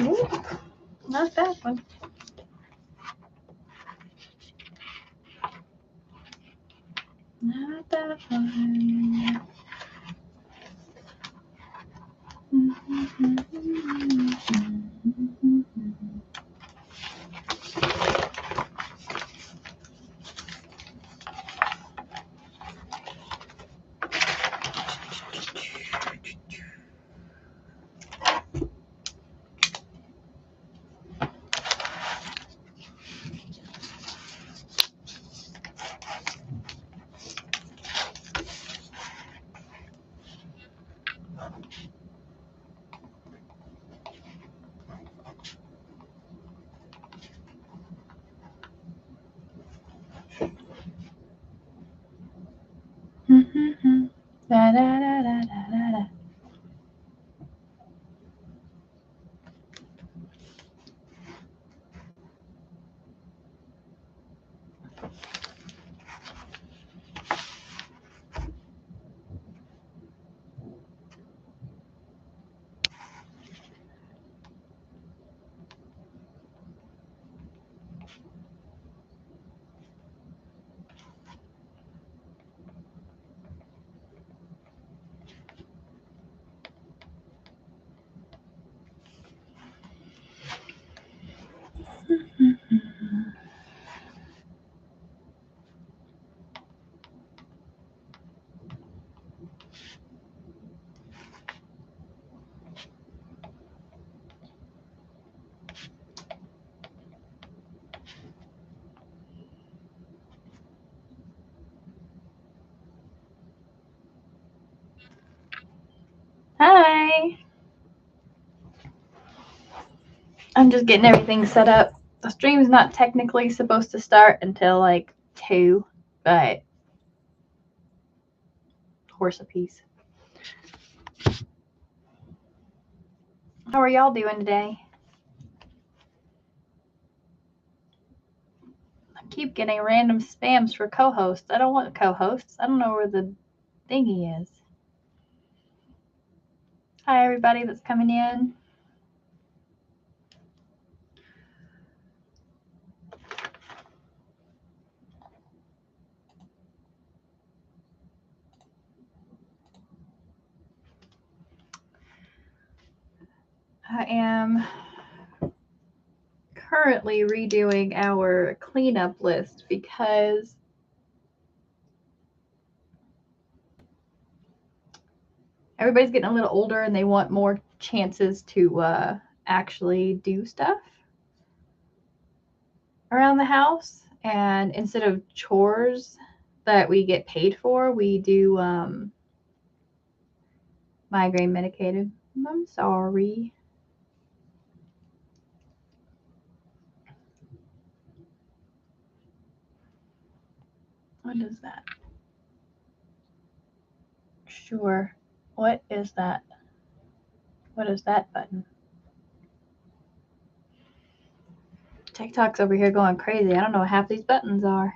Ooh, not that one. Not that one. Da, da, da, da, da, da. Hi. I'm just getting everything set up. The stream's not technically supposed to start until like 2, but horse apiece. How are y'all doing today? I keep getting random spams for co-hosts. I don't want co-hosts. I don't know where the thingy is. Hi, everybody that's coming in. I am currently redoing our cleanup list because everybody's getting a little older and they want more chances to actually do stuff around the house. And instead of chores that we get paid for, we do migraine medicated. I'm sorry. What is that? Sure. What is that? What is that button? TikTok's over here going crazy. I don't know what half these buttons are.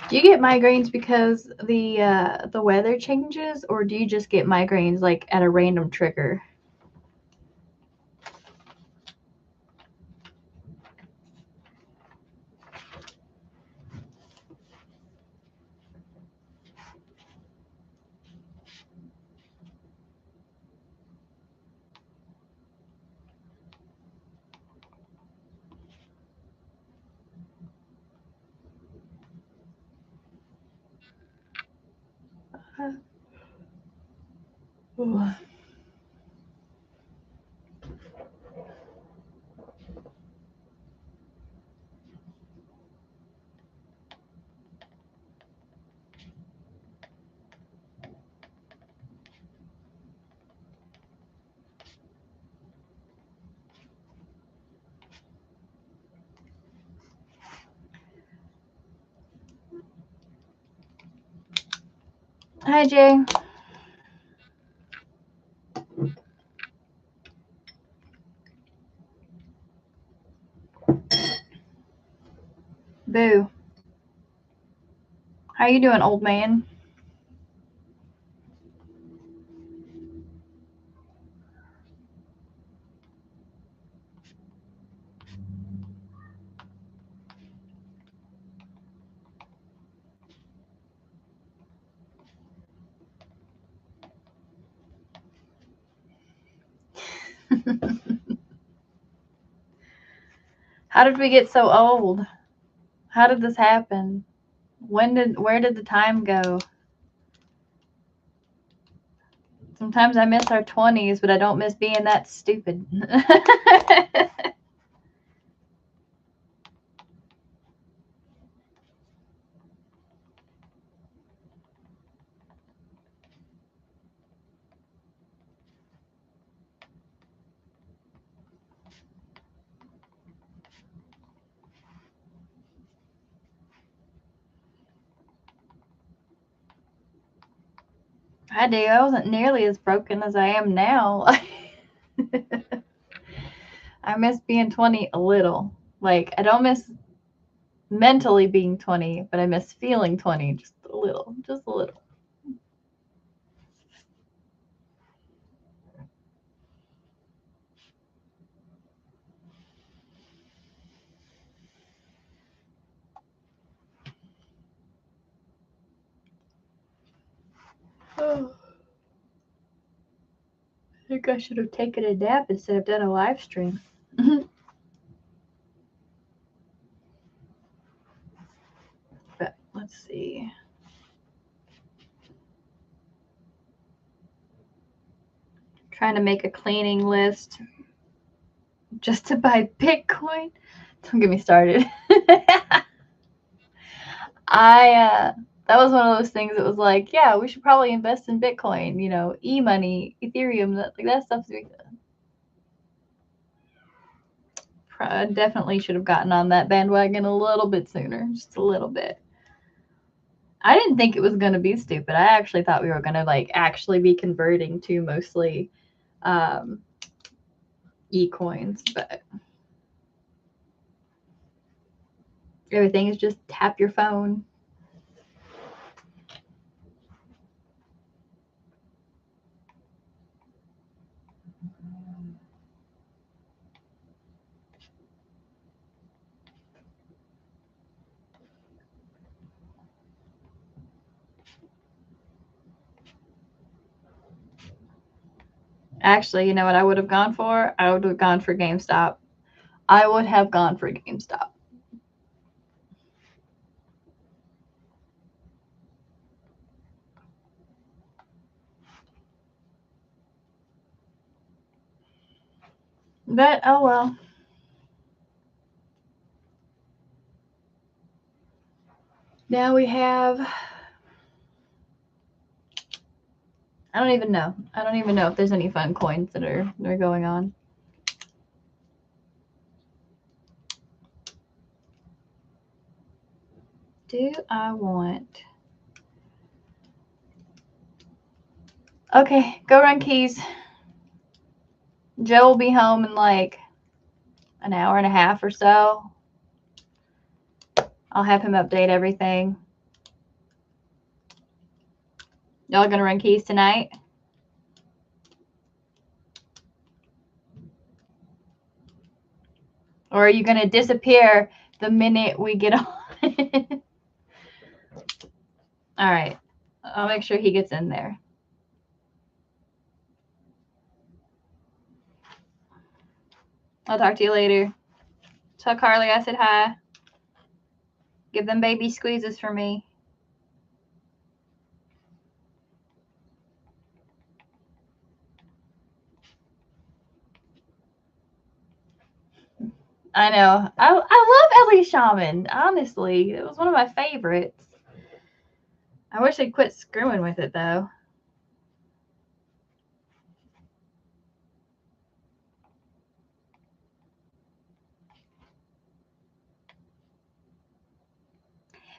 Do you get migraines because the weather changes, or do you just get migraines like at a random trigger? Ooh. Hi, Jay. Boo. How you doing, old man? How did we get so old? How did this happen? Where did the time go? Sometimes I miss our 20s, but I don't miss being that stupid. I do. I wasn't nearly as broken as I am now. I miss being 20 a little. Like, I don't miss mentally being 20, but I miss feeling 20 just a little. Just a little. Oh, I think I should have taken a nap instead of done a live stream. But let's see. Trying to make a cleaning list just to buy Bitcoin. Don't get me started. That was one of those things that was like, yeah, we should probably invest in Bitcoin, e-money, Ethereum, that stuff. Definitely should have gotten on that bandwagon a little bit sooner, just a little bit. I didn't think it was going to be stupid. I actually thought we were going to actually be converting to mostly e-coins, but everything is just tap your phone. Actually, you know what I would have gone for? I would have gone for GameStop. I would have gone for GameStop. But, oh well. Now we have... I don't even know. I don't even know if there's any fun coins that are going on. Do I want... Okay, go run keys. Joe will be home in like an hour and a half or so. I'll have him update everything. Y'all gonna run keys tonight? Or are you gonna disappear the minute we get on? All right. I'll make sure he gets in there. I'll talk to you later. Tell Carly I said hi. Give them baby squeezes for me. I know. I love Ellie Shaman. Honestly, it was one of my favorites. I wish they'd quit screwing with it though.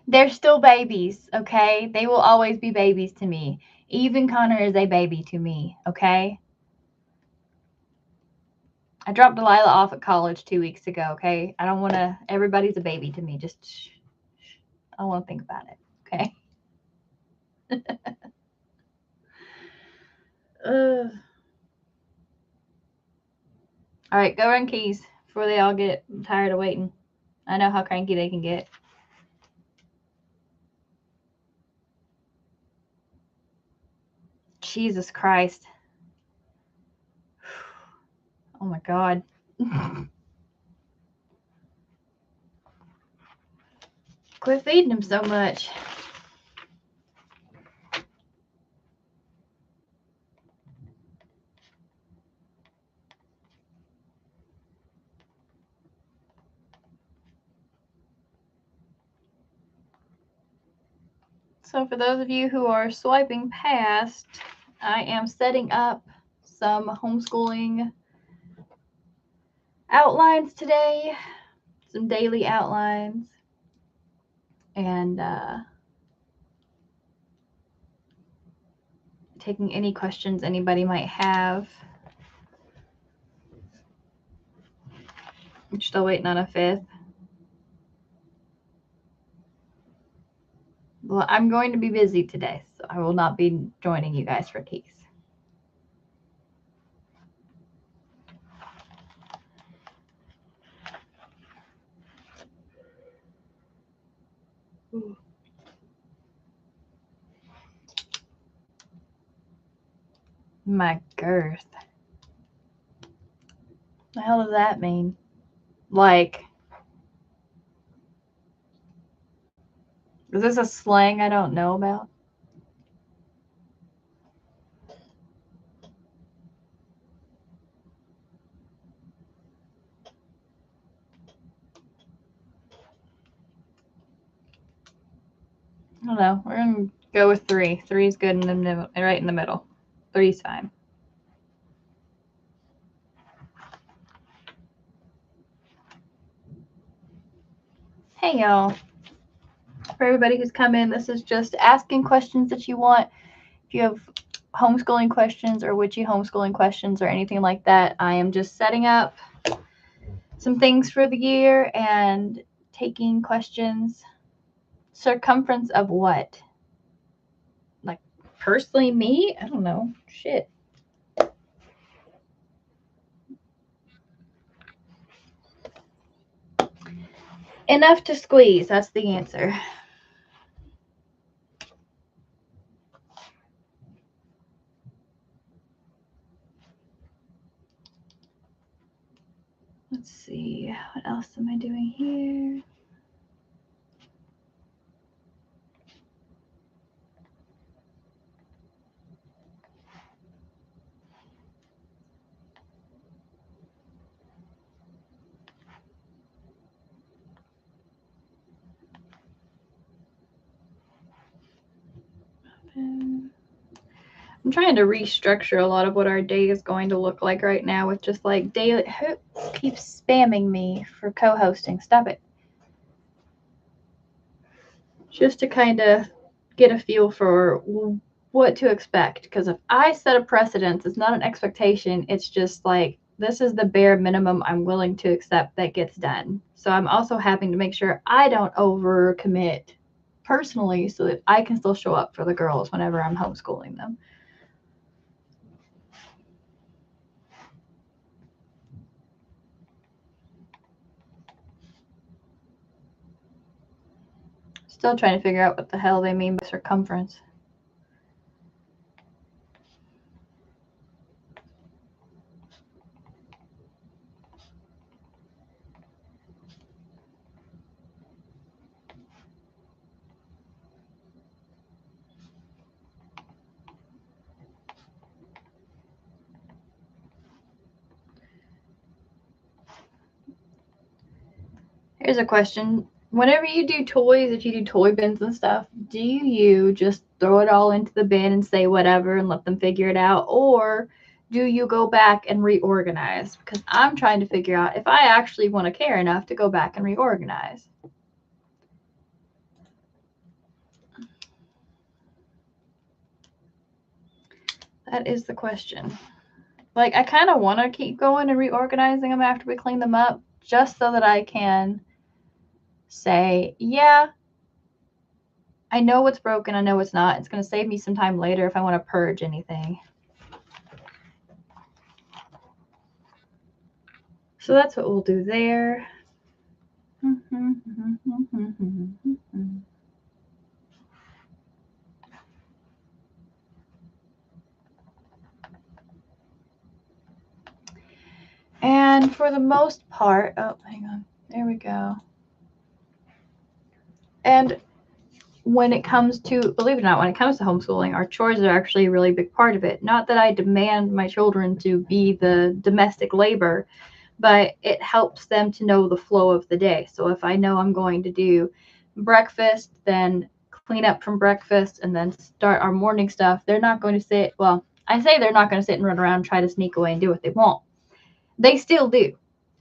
They're still babies, okay? They will always be babies to me. Even Connor is a baby to me, okay? I dropped Delilah off at college 2 weeks ago, okay? I don't want to, everybody's a baby to me. Just, shh, shh. I don't want to think about it, okay? All right, go run keys before they all get tired of waiting. I know how cranky they can get. Jesus Christ. Oh my God. Quit feeding him so much. So for those of you who are swiping past, I am setting up some homeschooling outlines today, some daily outlines, and taking any questions anybody might have. I'm still waiting on a fifth. Well, I'm going to be busy today, so I will not be joining you guys for keys. Ooh. My girth. What the hell does that mean? Like, is this a slang I don't know about? I don't know. We're gonna go with 3. 3 is good in the middle, right in the middle. 3 is fine. Hey y'all. For everybody who's come in, this is just asking questions that you want. If you have homeschooling questions or witchy homeschooling questions or anything like that, I am just setting up some things for the year and taking questions. Circumference of what? Like, personally, me? I don't know. Shit. Enough to squeeze. That's the answer. Let's see. What else am I doing here? I'm trying to restructure a lot of what our day is going to look like right now with just like daily. Who keeps spamming me for co-hosting? Stop it. Just to kind of get a feel for what to expect. Because if I set a precedence, it's not an expectation. It's just like, this is the bare minimum I'm willing to accept that gets done. So I'm also having to make sure I don't overcommit personally so that I can still show up for the girls whenever I'm homeschooling them. Still trying to figure out what the hell they mean by circumference. Here's a question. Whenever you do toys, if you do toy bins and stuff, do you just throw it all into the bin and say whatever and let them figure it out? Or do you go back and reorganize? Because I'm trying to figure out if I actually want to care enough to go back and reorganize. That is the question. Like, I kind of want to keep going and reorganizing them after we clean them up, just so that I can say, yeah, I know what's broken, I know what's not. It's going to save me some time later if I want to purge anything. So that's what we'll do there. And for the most part, oh, hang on. There we go. And when it comes to, believe it or not, when it comes to homeschooling, our chores are actually a really big part of it. Not that I demand my children to be the domestic labor, but it helps them to know the flow of the day. So if I know I'm going to do breakfast, then clean up from breakfast, and then start our morning stuff, they're not going to sit, well, I say they're not going to sit and run around and try to sneak away and do what they want. They still do.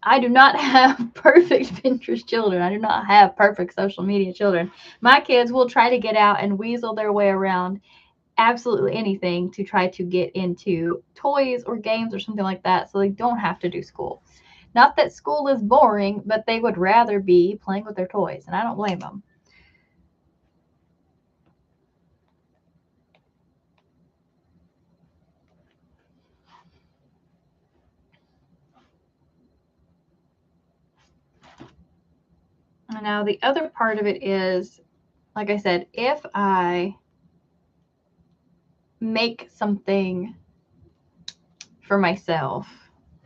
I do not have perfect Pinterest children. I do not have perfect social media children. My kids will try to get out and weasel their way around absolutely anything to try to get into toys or games or something like that so they don't have to do school. Not that school is boring, but they would rather be playing with their toys, and I don't blame them. Now, the other part of it is, like I said, if I make something for myself,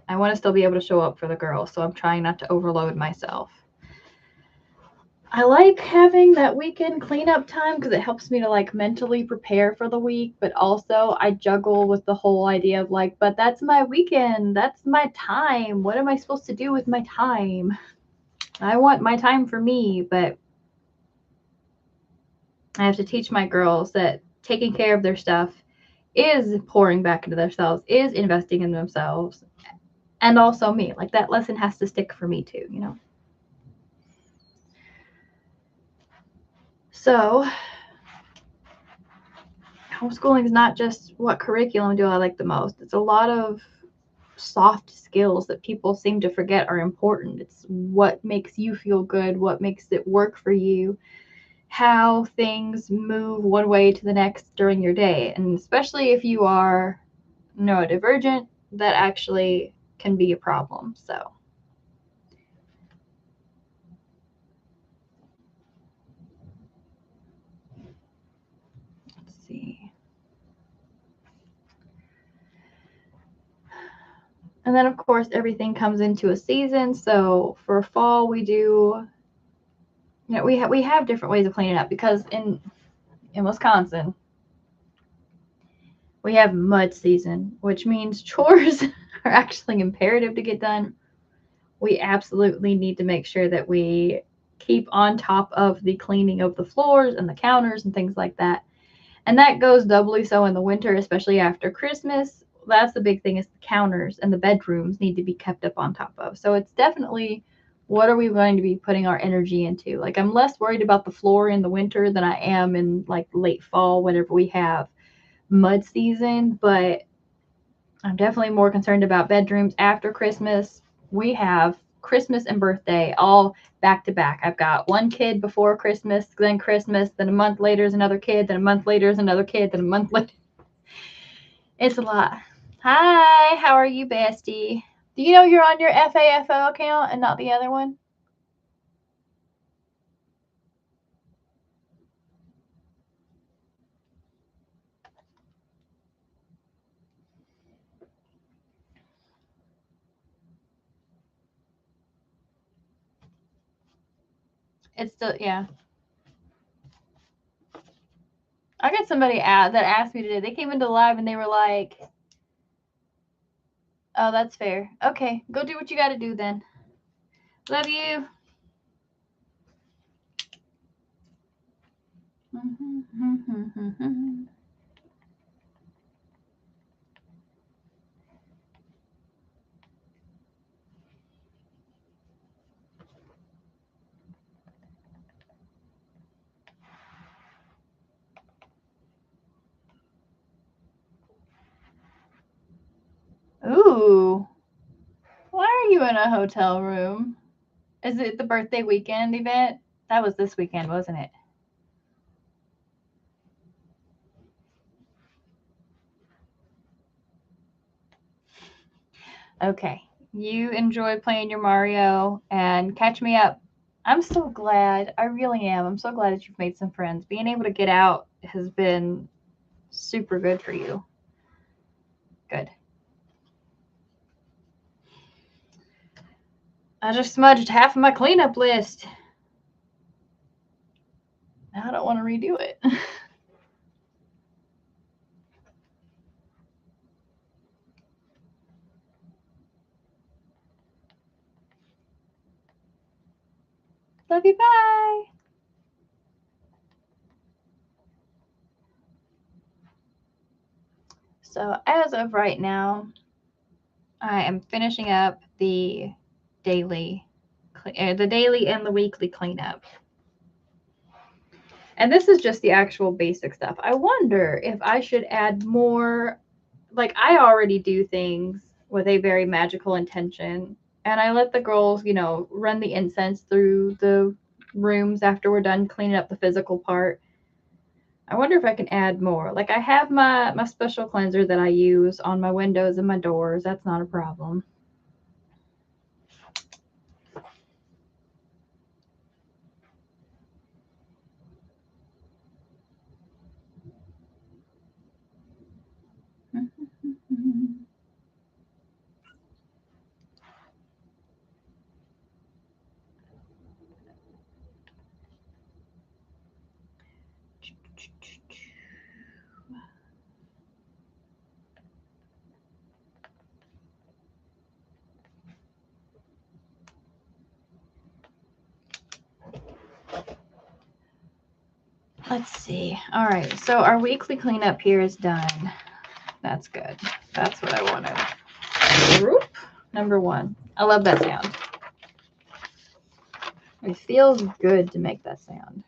I want to still be able to show up for the girls, so I'm trying not to overload myself. I like having that weekend cleanup time because it helps me to like mentally prepare for the week, but also I juggle with the whole idea of like, but that's my weekend, that's my time. What am I supposed to do with my time? I want my time for me, but I have to teach my girls that taking care of their stuff is pouring back into themselves, is investing in themselves, and also me. Like that lesson has to stick for me too, you know? So, homeschooling is not just what curriculum do I like the most. It's a lot of soft skills that people seem to forget are important. It's what makes you feel good, what makes it work for you, how things move one way to the next during your day. And especially if you are neurodivergent, that actually can be a problem. So, let's see. And then, of course, everything comes into a season. So for fall, we do, we have different ways of cleaning up because in Wisconsin, we have mud season, which means chores are actually imperative to get done. We absolutely need to make sure that we keep on top of the cleaning of the floors and the counters and things like that. And that goes doubly so in the winter, especially after Christmas. That's the big thing is the counters and the bedrooms need to be kept up on top of. So it's definitely what are we going to be putting our energy into? Like I'm less worried about the floor in the winter than I am in like late fall whenever we have mud season, but I'm definitely more concerned about bedrooms after Christmas. We have Christmas and birthday all back to back. I've got one kid before Christmas, then a month later is another kid, then a month later is another kid, then a month later. It's a lot. Hi, how are you, bestie? Do you know you're on your FAFO account and not the other one? It's still, yeah. I got somebody that asked me today. They came into live and they were like, oh, that's fair. Okay, go do what you got to do then. Love you. Ooh. Why are you in a hotel room? Is it the birthday weekend event? That was this weekend, wasn't it? Okay. You enjoy playing your Mario and catch me up. I'm so glad. I really am. I'm so glad that you've made some friends. Being able to get out has been super good for you. Good. I just smudged half of my cleanup list. Now I don't want to redo it. Love you. Bye. So as of right now, I am finishing up the daily and the weekly cleanup. And this is just the actual basic stuff. I wonder if I should add more. Like, I already do things with a very magical intention. And I let the girls, run the incense through the rooms after we're done cleaning up the physical part. I wonder if I can add more. Like, I have my special cleanser that I use on my windows and my doors. That's not a problem. Let's see. All right, so our weekly cleanup here is done. That's good. That's what I wanted. Whoop. Number 1. I love that sound. It feels good to make that sound.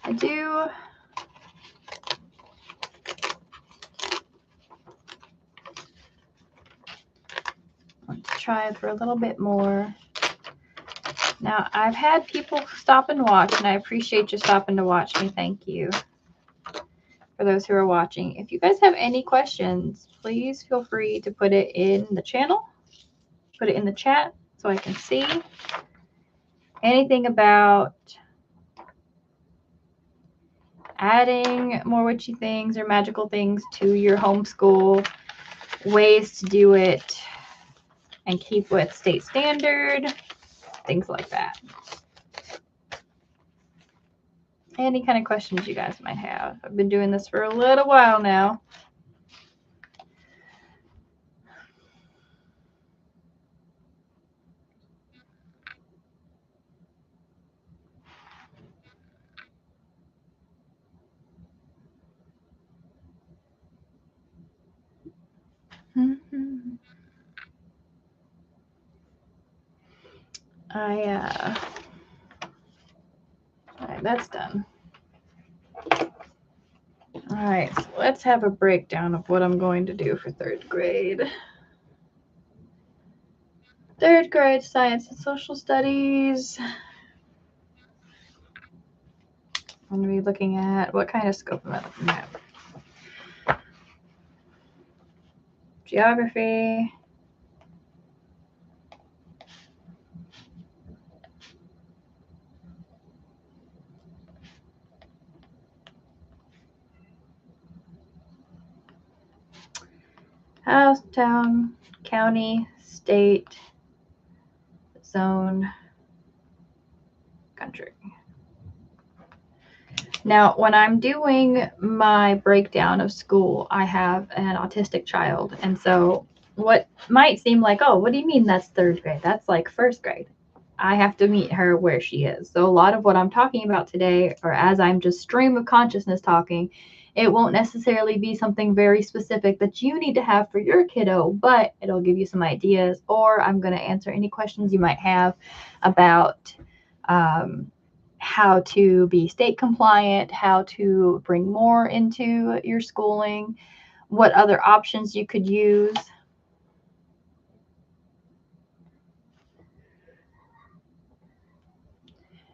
I do want to try for a little bit more. Now, I've had people stop and watch, and I appreciate you stopping to watch me. Thank you. For those who are watching, if you guys have any questions, please feel free to put it in the channel, put it in the chat so I can see. Anything about adding more witchy things or magical things to your homeschool, ways to do it and keep with state standard, things like that. Any kind of questions you guys might have. I've been doing this for a little while now. All right, that's done. All right, so let's have a breakdown of what I'm going to do for 3rd grade. 3rd grade science and social studies. I'm going to be looking at, what kind of scope am I looking at? Geography. House, town, county, state, zone, country. Now, when I'm doing my breakdown of school, I have an autistic child. And so what might seem like, oh, what do you mean that's 3rd grade? That's like 1st grade. I have to meet her where she is. So a lot of what I'm talking about today, or as I'm just stream of consciousness talking, it won't necessarily be something very specific that you need to have for your kiddo, but it'll give you some ideas, or I'm going to answer any questions you might have about how to be state compliant, how to bring more into your schooling, what other options you could use.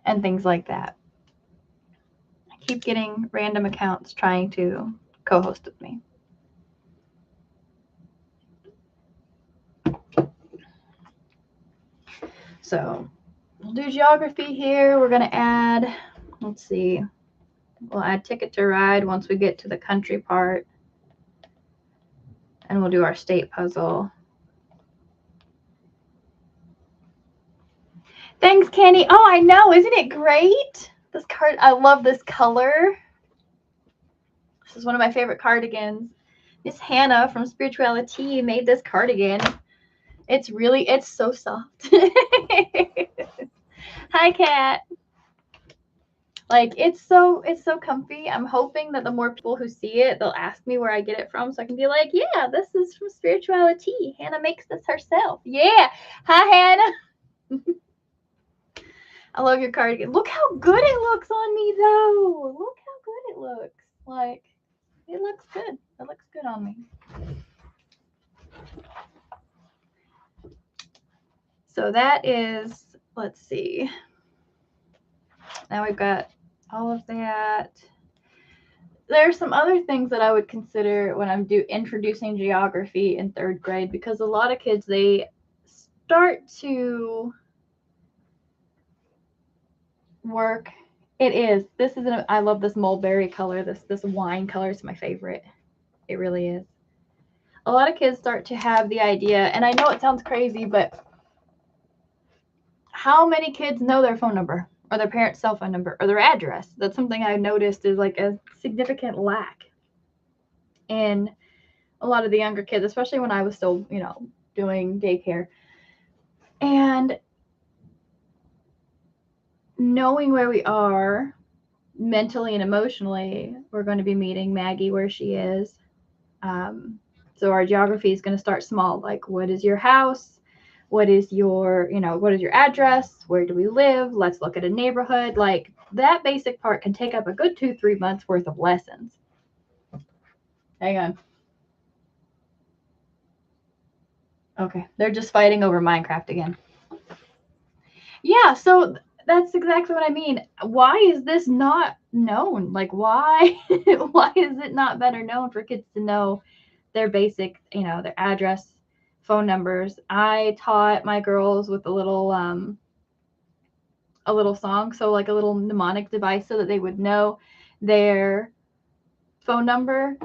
And things like that. I keep getting random accounts trying to co-host with me. So we'll do geography here. We're going to add, let's see, we'll add Ticket to Ride once we get to the country part. And we'll do our state puzzle. Thanks, Kenny. Oh, I know. Isn't it great? This card, I love this color. This is one of my favorite cardigans. Miss Hannah from Spirituality made this cardigan. It's so soft. Hi, Kat. Like, it's so comfy. I'm hoping that the more people who see it, they'll ask me where I get it from, so I can be like, yeah, this is from Spirituality. Hannah makes this herself. Yeah. Hi, Hannah. I love your cardigan. Look how good it looks on me, though. Look how good it looks. Like, it looks good. It looks good on me. So that is, let's see. Now we've got all of that. There are some other things that I would consider when I'm introducing geography in 3rd grade, because a lot of kids, they start to work. I love this mulberry color, this wine color. It's my favorite. It really is. A lot of kids start to have the idea, and I know it sounds crazy, but how many kids know their phone number or their parents' cell phone number or their address? That's something I noticed is like a significant lack in a lot of the younger kids, especially when I was still, doing daycare. And knowing where we are mentally and emotionally, we're going to be meeting Maggie where she is. So our geography is going to start small. Like, what is your house? What is your address? Where do we live? Let's look at a neighborhood. Like, that basic part can take up a good 2-3 months worth of lessons. Hang on. Okay, they're just fighting over Minecraft again. Yeah, so that's exactly what I mean. Why is this not known? Like, why is it not better known for kids to know their basic, their address, phone numbers? I taught my girls with a little song, so like a little mnemonic device, so that they would know their phone number.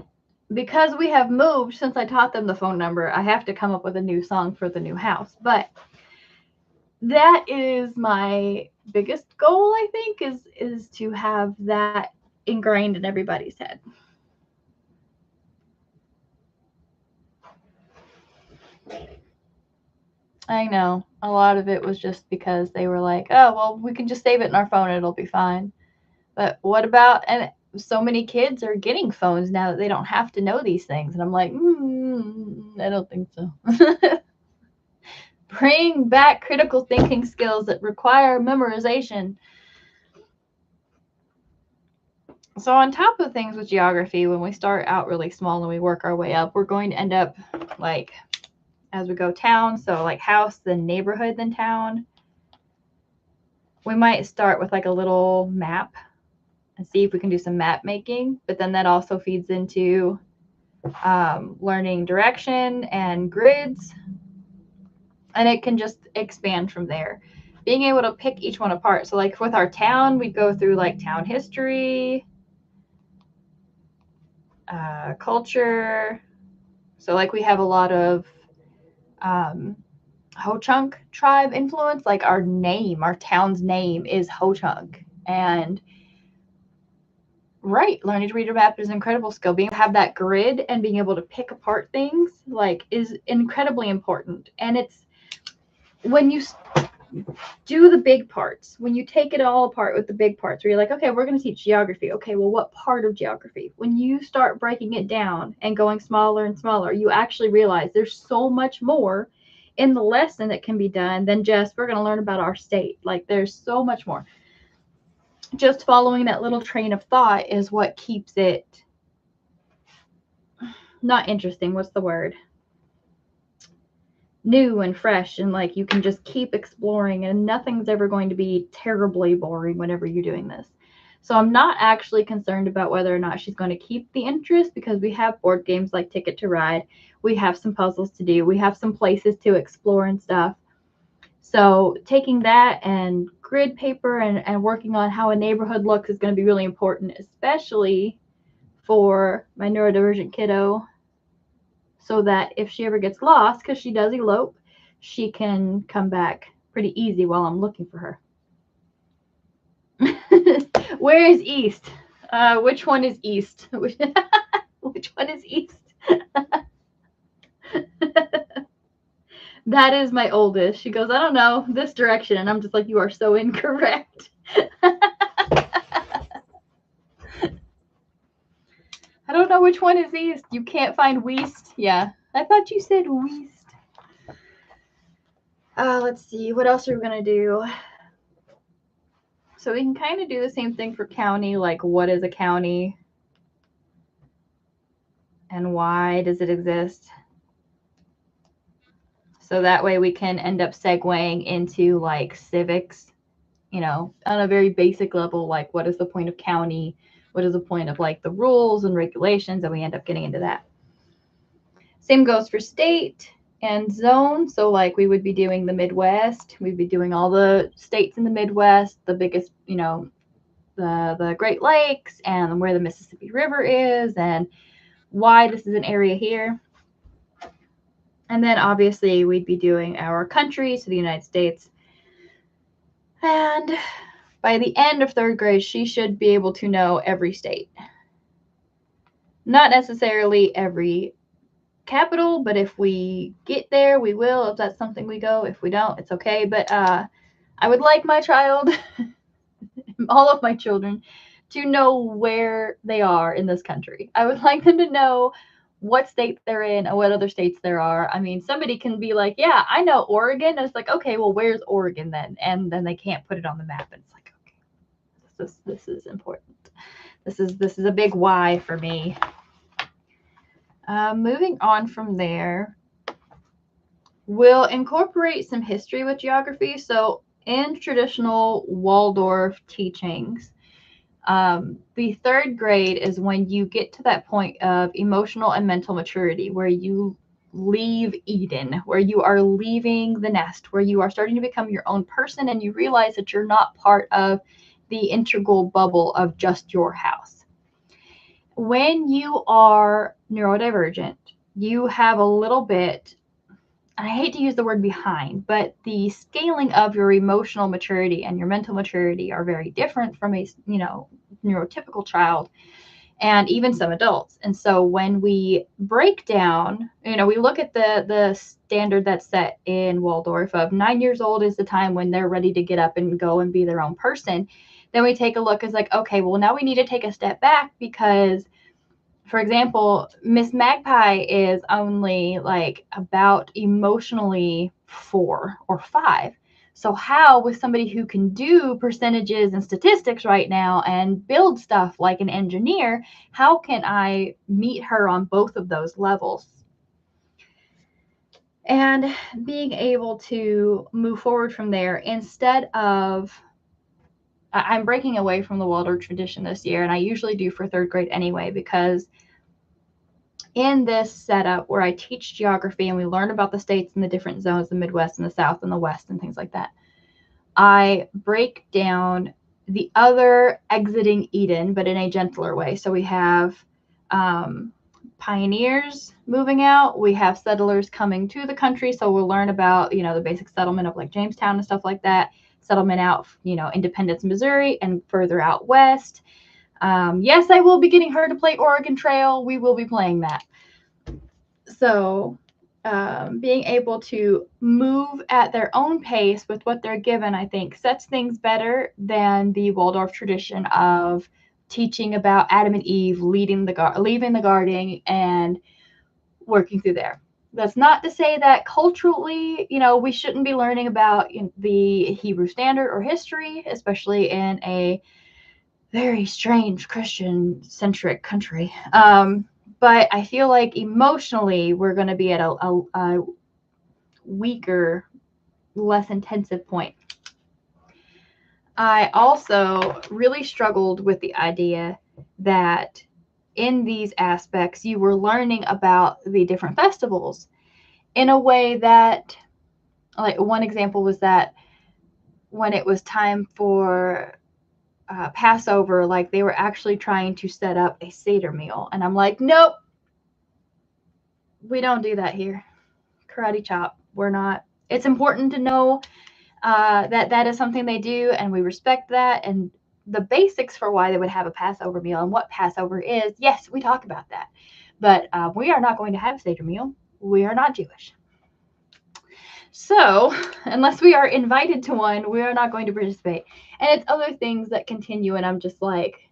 Because we have moved since I taught them the phone number, I have to come up with a new song for the new house. But that is my biggest goal, I think, is to have that ingrained in everybody's head. I know. A lot of it was just because they were like, oh, well, we can just save it in our phone and it'll be fine. But what about, and so many kids are getting phones now that they don't have to know these things. And I'm like, I don't think so. Bring back critical thinking skills that require memorization. So on top of things with geography, when we start out really small and we work our way up, we're going to end up like, as we go town, so like house, then neighborhood, then town. We might start with like a little map and see if we can do some map making, but then that also feeds into learning direction and grids, and it can just expand from there. Being able to pick each one apart. So like with our town, we go through like town history, culture. So like we have a lot of Ho-Chunk tribe influence. Like our town's name is Ho-Chunk. And learning to read a map is an incredible skill. Being able to have that grid and being able to pick apart things like is incredibly important. And it's when you do the big parts, when you take it all apart with the big parts, where you're like, okay, we're going to teach geography. Okay, well, what part of geography? When you start breaking it down and going smaller and smaller, you actually realize there's so much more in the lesson that can be done than just, we're going to learn about our state. Like, there's so much more. just following that little train of thought is what keeps it not interesting. What's the word? New and fresh, and like you can just keep exploring, and nothing's ever going to be terribly boring whenever you're doing this. So I'm not actually concerned about whether or not she's going to keep the interest, because we have board games like Ticket to Ride. We have some puzzles to do. We have some places to explore and stuff. So taking that and grid paper and working on how a neighborhood looks is going to be really important, especially for my neurodivergent kiddo, so that if she ever gets lost, because she does elope, she can come back pretty easy while I'm looking for her. Where is East? Which one is East? Which one is East? That is my oldest. She goes, I don't know, this direction. And I'm just like, you are so incorrect. I don't know which one is East. You can't find West. Yeah. I thought you said West. Let's see. What else are we going to do? So we can kind of do the same thing for county, like what is a county and why does it exist? So that way we can end up segueing into like civics, on a very basic level, like what is the point of county? What is the point of like the rules and regulations? And we end up getting into that. Same goes for state and zone. So like we would be doing the Midwest. We'd be doing all the states in the Midwest, the biggest, the Great Lakes, and where the Mississippi River is, and why this is an area here. And then obviously we'd be doing our country, so the United States. And by the end of third grade, she should be able to know every state. Not necessarily every capital, but if we get there, we will. If that's something we go. If we don't, it's okay. But I would like my child, all of my children, to know where they are in this country. I would like them to know what state they're in and what other states there are. I mean, somebody can be like, yeah, I know Oregon. And it's like, okay, well, where's Oregon then? And then they can't put it on the map. And it's like, okay, this is important. This is a big why for me. Moving on from there, we'll incorporate some history with geography. So in traditional Waldorf teachings, the third grade is when you get to that point of emotional and mental maturity, where you leave Eden, where you are leaving the nest, where you are starting to become your own person, and you realize that you're not part of the integral bubble of just your house. When you are neurodivergent, you have a little bit, I hate to use the word behind, but the scaling of your emotional maturity and your mental maturity are very different from a, neurotypical child and even some adults. And so when we break down, we look at the standard that's set in Waldorf of 9 years old is the time when they're ready to get up and go and be their own person. Then we take a look as like, okay, well, now we need to take a step back because, for example, Miss Magpie is only like about emotionally 4 or 5. So how, with somebody who can do percentages and statistics right now and build stuff like an engineer, how can I meet her on both of those levels? And being able to move forward from there instead of, I'm breaking away from the Waldorf tradition this year, and I usually do for third grade anyway, because in this setup where I teach geography and we learn about the states and the different zones, the Midwest and the South and the West and things like that, I break down the other exiting Eden, but in a gentler way. So we have pioneers moving out. We have settlers coming to the country. So we'll learn about, the basic settlement of like Jamestown and stuff like that. Settlement out, Independence, Missouri, and further out west. Yes, I will be getting her to play Oregon Trail. We will be playing that. So being able to move at their own pace with what they're given, I think, sets things better than the Waldorf tradition of teaching about Adam and Eve leaving the garden and working through there. That's not to say that culturally, we shouldn't be learning about the Hebrew Standard or history, especially in a very strange Christian-centric country. But I feel like emotionally we're going to be at a weaker, less intensive point. I also really struggled with the idea that in these aspects you were learning about the different festivals in a way that, like, one example was that when it was time for Passover, like, they were actually trying to set up a Seder meal. And I'm like, nope, we don't do that here. Karate chop. We're not. It's important to know that is something they do, and we respect that. And the basics for why they would have a Passover meal and what Passover is, yes, we talk about that. But we are not going to have a Seder meal. We are not Jewish. So, unless we are invited to one, we are not going to participate. And it's other things that continue, and I'm just like,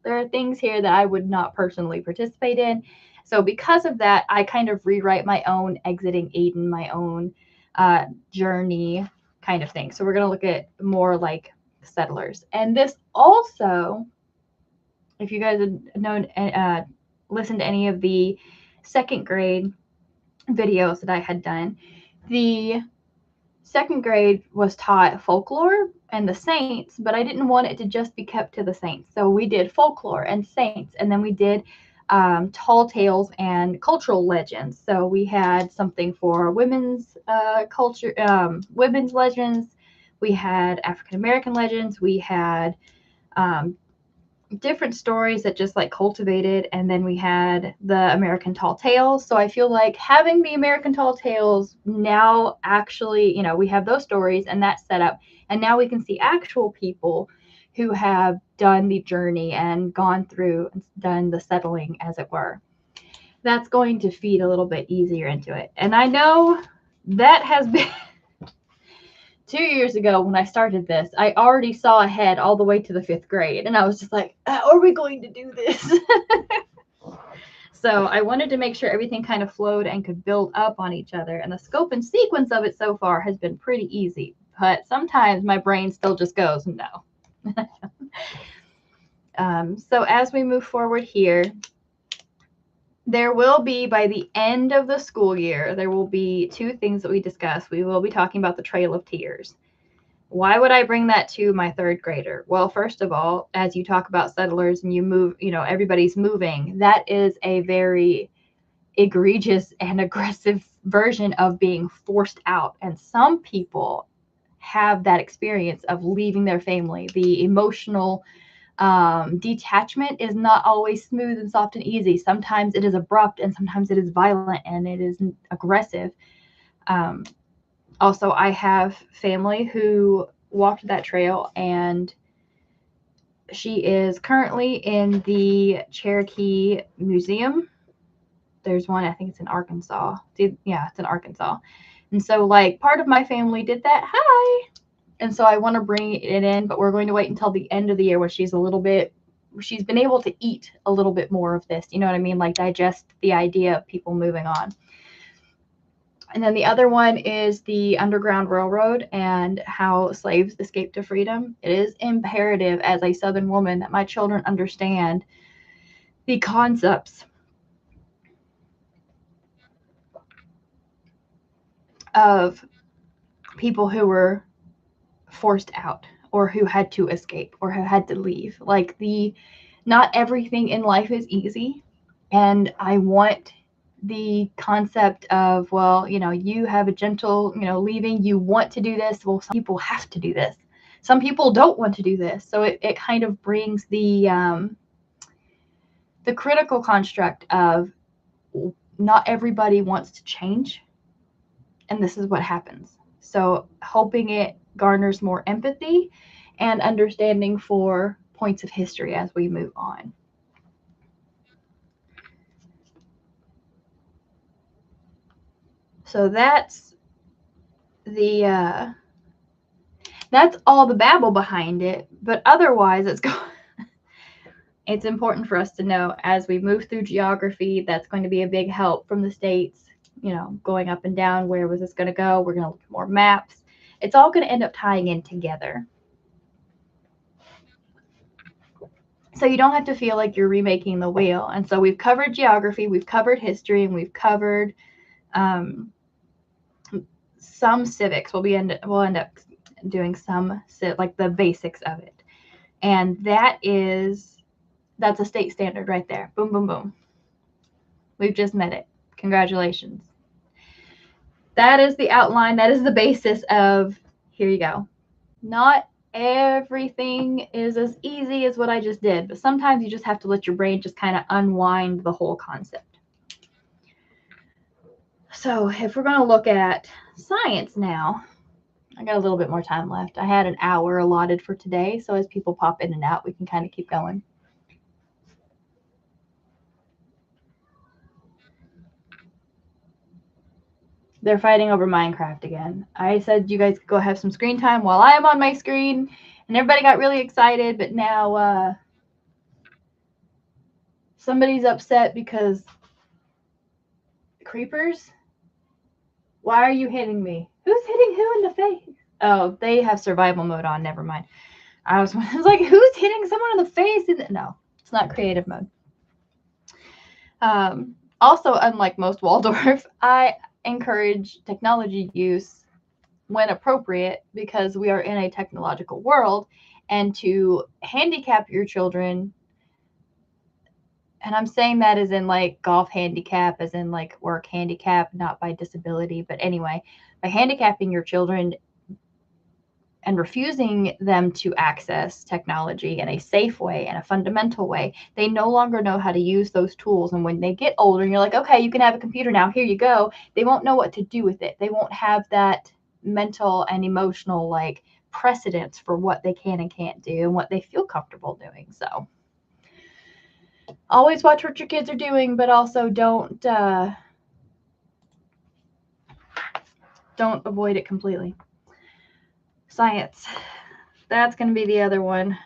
there are things here that I would not personally participate in. So, because of that, I kind of rewrite my own exiting Eden, my own journey kind of thing. So, we're going to look at more like settlers. And this also, if you guys have known, listened to any of the second grade videos that I had done, the second grade was taught folklore and the saints, but I didn't want it to just be kept to the saints. So we did folklore and saints, and then we did tall tales and cultural legends. So we had something for women's culture, women's legends. We had African American legends. We had different stories that just like cultivated, and then we had the American Tall Tales. So I feel like having the American Tall Tales now, actually, we have those stories and that's set up, and now we can see actual people who have done the journey and gone through and done the settling, as it were. That's going to feed a little bit easier into it. And I know that has been 2 years ago when I started this, I already saw ahead all the way to the 5th grade. And I was just like, how are we going to do this? So I wanted to make sure everything kind of flowed and could build up on each other. And the scope and sequence of it so far has been pretty easy. But sometimes my brain still just goes, no. So as we move forward here, there will be, by the end of the school year, there will be 2 things that we discuss. We will be talking about the Trail of Tears. Why would I bring that to my 3rd grader? Well, first of all, as you talk about settlers and you move, everybody's moving, that is a very egregious and aggressive version of being forced out. And some people have that experience of leaving their family. The emotional detachment is not always smooth and soft and easy. Sometimes it is abrupt, and sometimes it is violent, and it is aggressive. Also, I have family who walked that trail, and she is currently in the Cherokee Museum. There's one, I think it's in Arkansas. Yeah, it's in Arkansas. And so, like, part of my family did that. Hi. And so I want to bring it in, but we're going to wait until the end of the year when she's been able to eat a little bit more of this. You know what I mean? Like, digest the idea of people moving on. And then the other one is the Underground Railroad and how slaves escaped to freedom. It is imperative as a Southern woman that my children understand the concepts of people who were forced out or who had to escape or who had to leave. Like, not everything in life is easy. And I want the concept of, well, you have a gentle, leaving, you want to do this. Well, some people have to do this. Some people don't want to do this. So it kind of brings the critical construct of not everybody wants to change. And this is what happens. So hoping it garners more empathy and understanding for points of history as we move on. So that's all the babble behind it, but otherwise it's important for us to know as we move through geography, that's going to be a big help from the states, going up and down. Where was this going to go? We're going to look at more maps. It's all going to end up tying in together. So you don't have to feel like you're remaking the wheel. And so we've covered geography, we've covered history, and we've covered some civics. We'll end up doing some like the basics of it. And that's a state standard right there. Boom, boom, boom. We've just met it. Congratulations. That is the outline. That is the basis of, here you go. Not everything is as easy as what I just did, but sometimes you just have to let your brain just kind of unwind the whole concept. So if we're going to look at science now, I got a little bit more time left. I had an hour allotted for today, so as people pop in and out, we can kind of keep going. They're fighting over Minecraft again. I said you guys could go have some screen time while I am on my screen, and everybody got really excited, but now somebody's upset because creepers? Why are you hitting me? Who's hitting who in the face? Oh, they have survival mode on. Never mind. I was like, who's hitting someone in the face? No, it's not creative mode. Also, unlike most Waldorf, I encourage technology use when appropriate because we are in a technological world, and to handicap your children, and I'm saying that as in like golf handicap, as in like work handicap, not by disability, but anyway, by handicapping your children and refusing them to access technology in a safe way and a fundamental way, they no longer know how to use those tools. And when they get older and you're like, okay, you can have a computer now, here you go, they won't know what to do with it. They won't have that mental and emotional like precedence for what they can and can't do and what they feel comfortable doing. So always watch what your kids are doing, but also don't avoid it completely. Science. That's going to be the other one.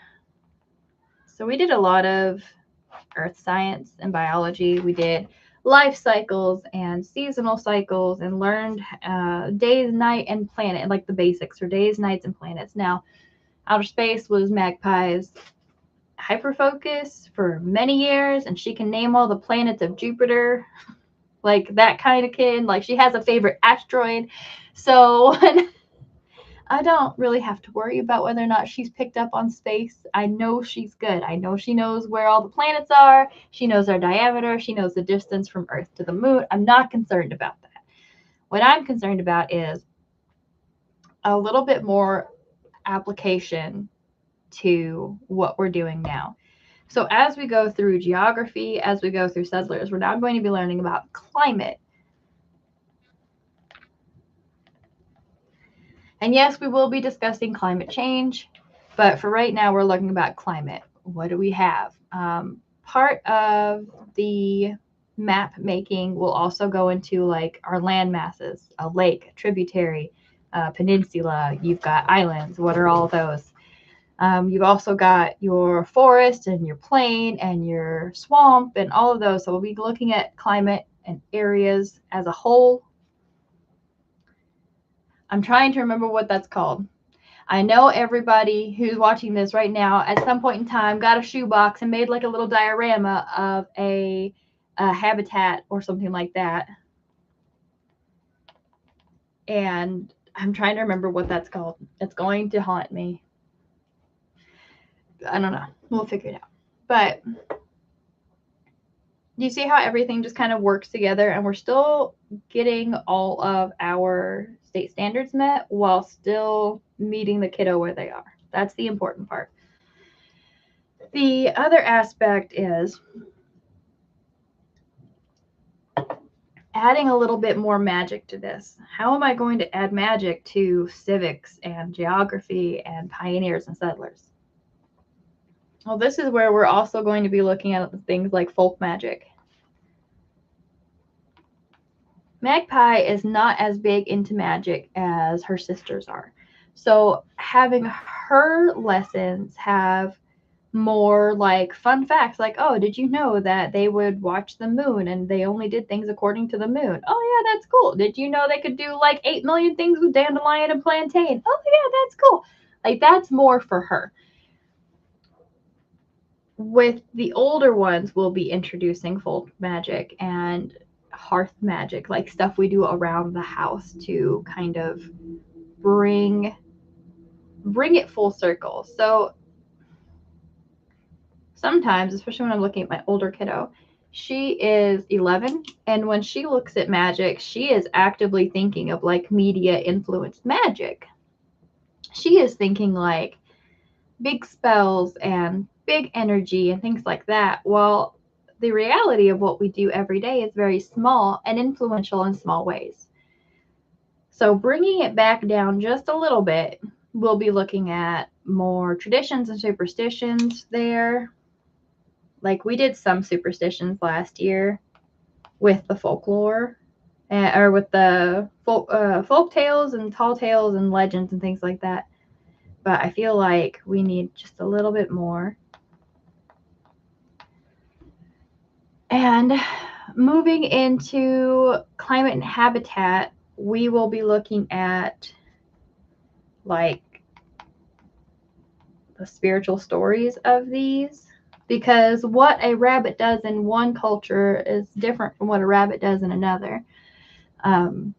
So we did a lot of earth science and biology. We did life cycles and seasonal cycles and learned days, night, and planet, like the basics for days, nights, and planets. Now, outer space was Magpie's hyperfocus for many years, and she can name all the planets of Jupiter, like that kind of kid. Like she has a favorite asteroid. So I don't really have to worry about whether or not she's picked up on space. I know she's good. I know she knows where all the planets are. She knows their diameter. She knows the distance from Earth to the moon. I'm not concerned about that. What I'm concerned about is a little bit more application to what we're doing now. So as we go through geography, as we go through settlers, we're now going to be learning about climate. And yes, we will be discussing climate change, but for right now, we're looking about climate. What do we have? Part of the map making will also go into like our land masses, a lake, a tributary, peninsula. You've got islands. What are all those? You've also got your forest and your plain and your swamp and all of those. So we'll be looking at climate and areas as a whole. I'm trying to remember what that's called. I know everybody who's watching this right now at some point in time got a shoebox and made like a little diorama of a habitat or something like that. And I'm trying to remember what that's called. It's going to haunt me. I don't know. We'll figure it out. But you see how everything just kind of works together, and we're still getting all of our state standards met while still meeting the kiddo where they are. That's the important part. The other aspect is adding a little bit more magic to this. How am I going to add magic to civics and geography and pioneers and settlers? Well, this is where we're also going to be looking at things like folk magic. Magpie is not as big into magic as her sisters are. So having her lessons have more like fun facts, like, oh, did you know that they would watch the moon and they only did things according to the moon? Oh, yeah, that's cool. Did you know they could do like 8 million things with dandelion and plantain? Oh, yeah, that's cool. Like, that's more for her. with the older ones, we'll be introducing folk magic and hearth magic, like stuff we do around the house to kind of bring it full circle. So sometimes, especially when I'm looking at my older kiddo, she is 11, and when she looks at magic, she is actively thinking of like media influenced magic. She is thinking like big spells and big energy and things like that. Well, the reality of what we do every day is very small and influential in small ways. So bringing it back down just a little bit, we'll be looking at more traditions and superstitions there. Like we did some superstitions last year with the folklore, or with the folk tales and tall tales and legends and things like that. But I feel like we need just a little bit more. And moving into climate and habitat, we will be looking at like the spiritual stories of these, because what a rabbit does in one culture is different from what a rabbit does in another. And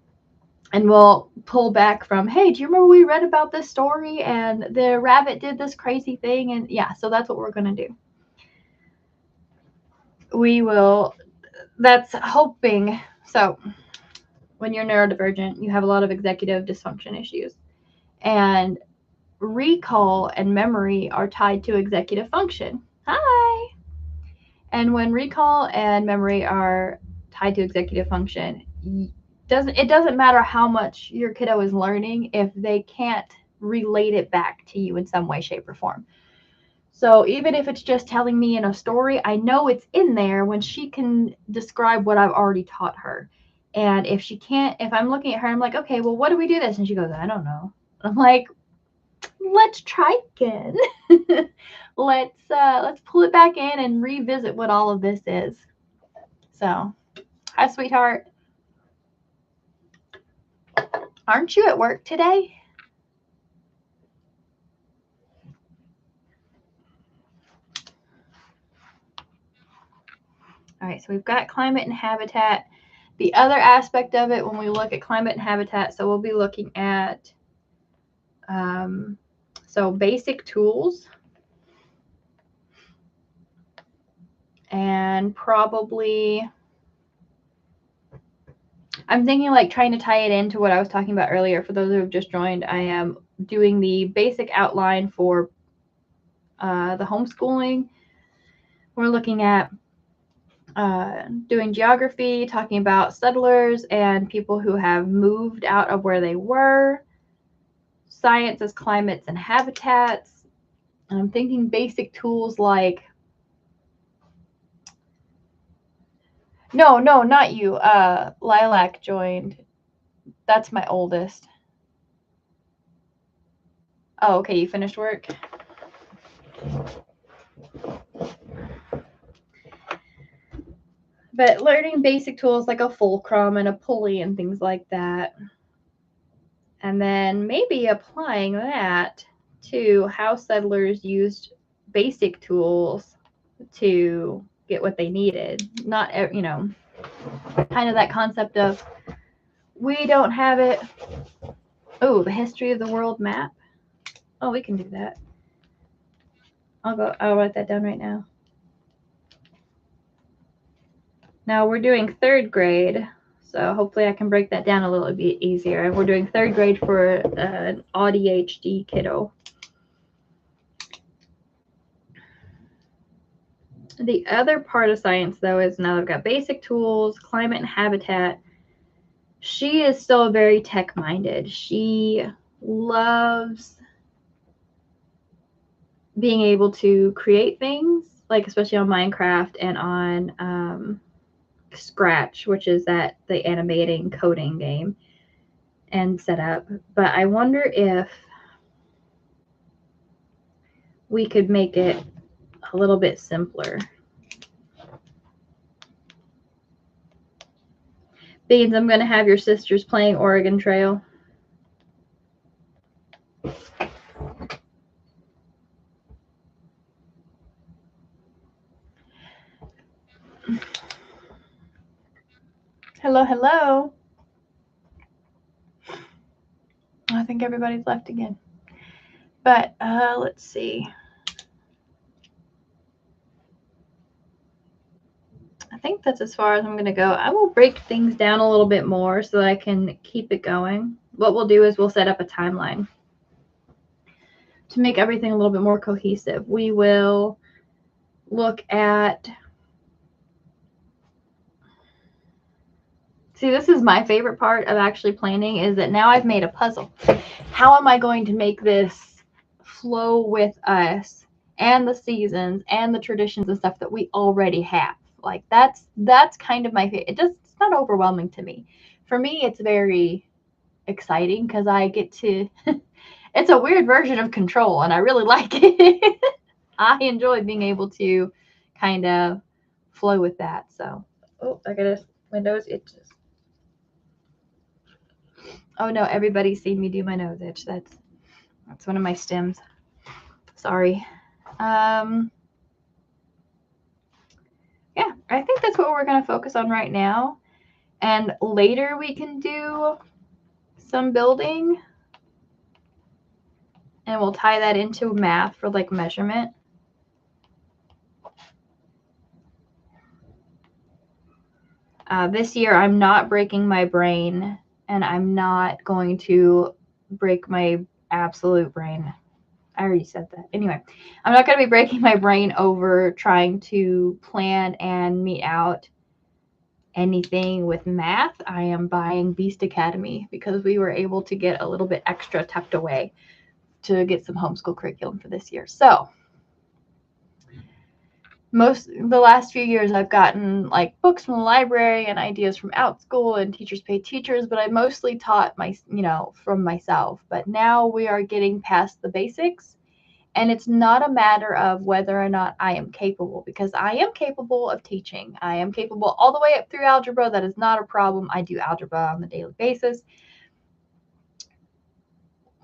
we'll pull back from, hey, do you remember we read about this story and the rabbit did this crazy thing? And yeah, so that's what we're going to do. We will, that's hoping. So when you're neurodivergent, you have a lot of executive dysfunction issues. And recall and memory are tied to executive function. Hi. And when recall and memory are tied to executive function, it doesn't matter how much your kiddo is learning if they can't relate it back to you in some way, shape, or form. So even if it's just telling me in a story, I know it's in there when she can describe what I've already taught her. And if she can't, if I'm looking at her, I'm like, okay, well, what do we do this? And she goes, I don't know. I'm like, let's try again. Let's pull it back in and revisit what all of this is. So, hi, sweetheart. Aren't you at work today? All right, so we've got climate and habitat. The other aspect of it when we look at climate and habitat, so we'll be looking at so basic tools, and probably I'm thinking like trying to tie it into what I was talking about earlier. For those who have just joined, I am doing the basic outline for the homeschooling. We're looking at doing geography, talking about settlers and people who have moved out of where they were, science as climates and habitats. And I'm thinking basic tools like, no, not you. Lilac joined. That's my oldest. Oh, okay, you finished work? But learning basic tools like a fulcrum and a pulley and things like that. And then maybe applying that to how settlers used basic tools to get what they needed. Not, kind of that concept of we don't have it. Oh, the history of the world map. Oh, we can do that. I'll write that down right now. Now we're doing 3rd grade, so hopefully I can break that down a little bit easier. We're doing 3rd grade for an ADHD kiddo. The other part of science, though, is now I've got basic tools, climate and habitat. She is still very tech-minded. She loves being able to create things, like especially on Minecraft and on Scratch, which is the animating coding game and setup. But I wonder if we could make it a little bit simpler. Beans, I'm going to have your sisters playing Oregon Trail. Hello, hello. I think everybody's left again. But let's see. I think that's as far as I'm going to go. I will break things down a little bit more so that I can keep it going. What we'll do is we'll set up a timeline to make everything a little bit more cohesive. We will look at... See, this is my favorite part of actually planning, is that now I've made a puzzle. How am I going to make this flow with us and the seasons and the traditions and stuff that we already have? Like that's kind of my favorite. It's not overwhelming to me. For me, it's very exciting because I get to it's a weird version of control and I really like it. I enjoy being able to kind of flow with that. So, oh, my nose itches. Oh no, everybody's seen me do my nose itch. That's one of my stems. Sorry. Yeah, I think that's what we're going to focus on right now. And later we can do some building. And we'll tie that into math for like measurement. This year I'm not breaking my brain, and I'm not going to break my absolute brain. I already said that. Anyway, I'm not going to be breaking my brain over trying to plan and meet out anything with math. I am buying Beast Academy because we were able to get a little bit extra tucked away to get some homeschool curriculum for this year. So the last few years I've gotten like books from the library and ideas from OutSchool and Teachers Pay Teachers, but I mostly taught from myself. But now we are getting past the basics, and it's not a matter of whether or not I am capable, because I am capable of teaching. I am capable all the way up through algebra. That is not a problem. I do algebra on a daily basis.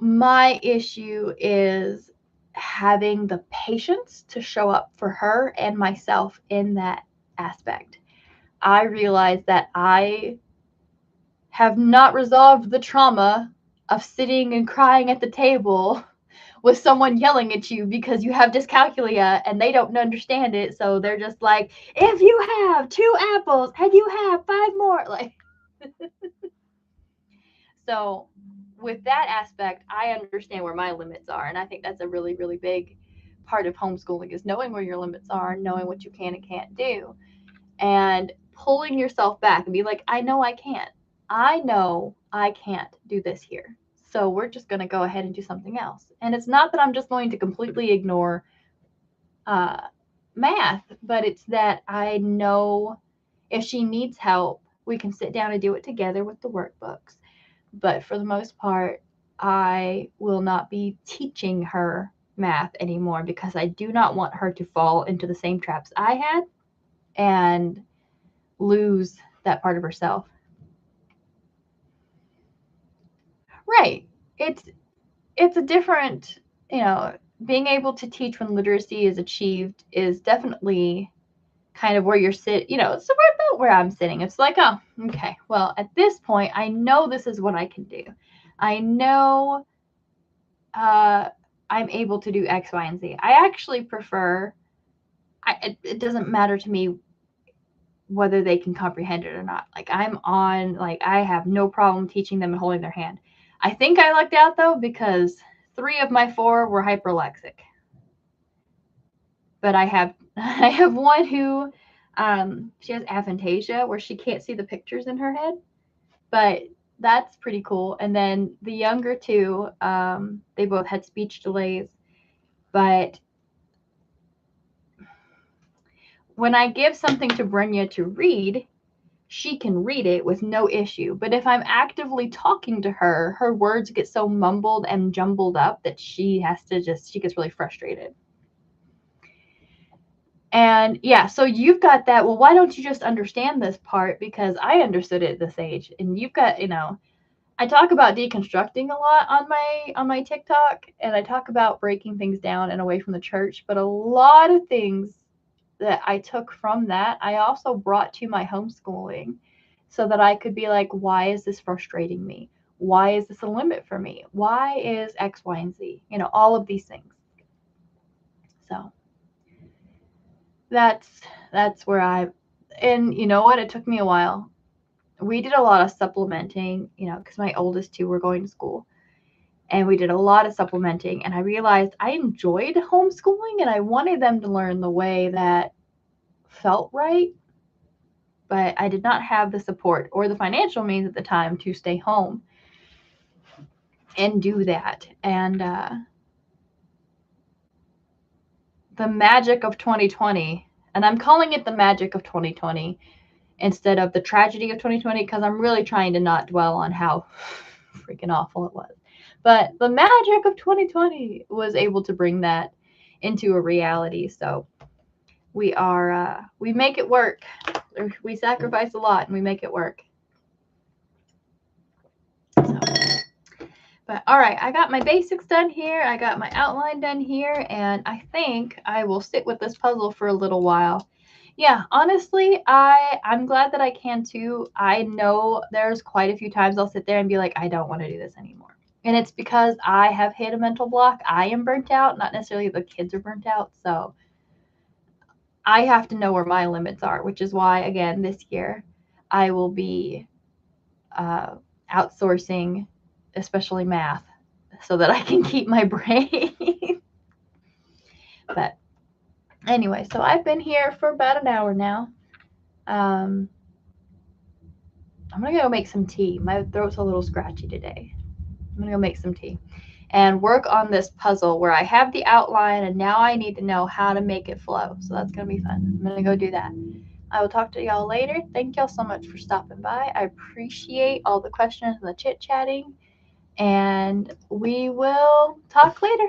My issue is having the patience to show up for her and myself in that aspect. I realize that I have not resolved the trauma of sitting and crying at the table with someone yelling at you because you have dyscalculia and they don't understand it. So they're just like, if you have 2 apples and you have 5 more, like. So with that aspect, I understand where my limits are. And I think that's a really, really big part of homeschooling, is knowing where your limits are, knowing what you can and can't do, and pulling yourself back and be like, I know I can't. I know I can't do this here. So we're just going to go ahead and do something else. And it's not that I'm just going to completely ignore math, but it's that I know if she needs help, we can sit down and do it together with the workbooks. But for the most part, I will not be teaching her math anymore because I do not want her to fall into the same traps I had and lose that part of herself. Right. It's a different, being able to teach when literacy is achieved is definitely kind of where you're it's about where I'm sitting. It's like, oh, okay, well, at this point, I know this is what I can do. I know I'm able to do X, Y, and Z. I actually prefer, it doesn't matter to me whether they can comprehend it or not. Like I have no problem teaching them and holding their hand. I think I lucked out though, because 3 of my 4 were hyperlexic. But I have one who she has aphantasia where she can't see the pictures in her head, but that's pretty cool. And then the younger 2, they both had speech delays, but when I give something to Brenya to read, she can read it with no issue. But if I'm actively talking to her, her words get so mumbled and jumbled up that she gets really frustrated. And yeah, so you've got that. Well, why don't you just understand this part? Because I understood it at this age. And you've got, I talk about deconstructing a lot on my TikTok, and I talk about breaking things down and away from the church. But a lot of things that I took from that, I also brought to my homeschooling so that I could be like, why is this frustrating me? Why is this a limit for me? Why is X, Y, and Z? You know, all of these things. So that's where and you know what? It took me a while. We did a lot of supplementing, you know, because my oldest two were going to school. And we did a lot of supplementing, and I realized I enjoyed homeschooling and I wanted them to learn the way that felt right, but I did not have the support or the financial means at the time to stay home and do that. And the magic of 2020, and I'm calling it the magic of 2020 instead of the tragedy of 2020 because I'm really trying to not dwell on how freaking awful it was. But the magic of 2020 was able to bring that into a reality. So we make it work. We sacrifice a lot and we make it work. So, but all right, I got my basics done here. I got my outline done here, and I think I will sit with this puzzle for a little while. Yeah, honestly, I'm glad that I can too. I know there's quite a few times I'll sit there and be like, I don't want to do this anymore. And it's because I have hit a mental block. I am burnt out, not necessarily the kids are burnt out. So I have to know where my limits are, which is why, again, this year I will be outsourcing, especially math, so that I can keep my brain. But anyway, so I've been here for about an hour now. I'm gonna go make some tea. My throat's a little scratchy today. I'm gonna go make some tea and work on this puzzle where I have the outline and now I need to know how to make it flow. So that's gonna be fun. I'm gonna go do that. I will talk to y'all later. Thank y'all so much for stopping by. I appreciate all the questions and the chit chatting, and we will talk later.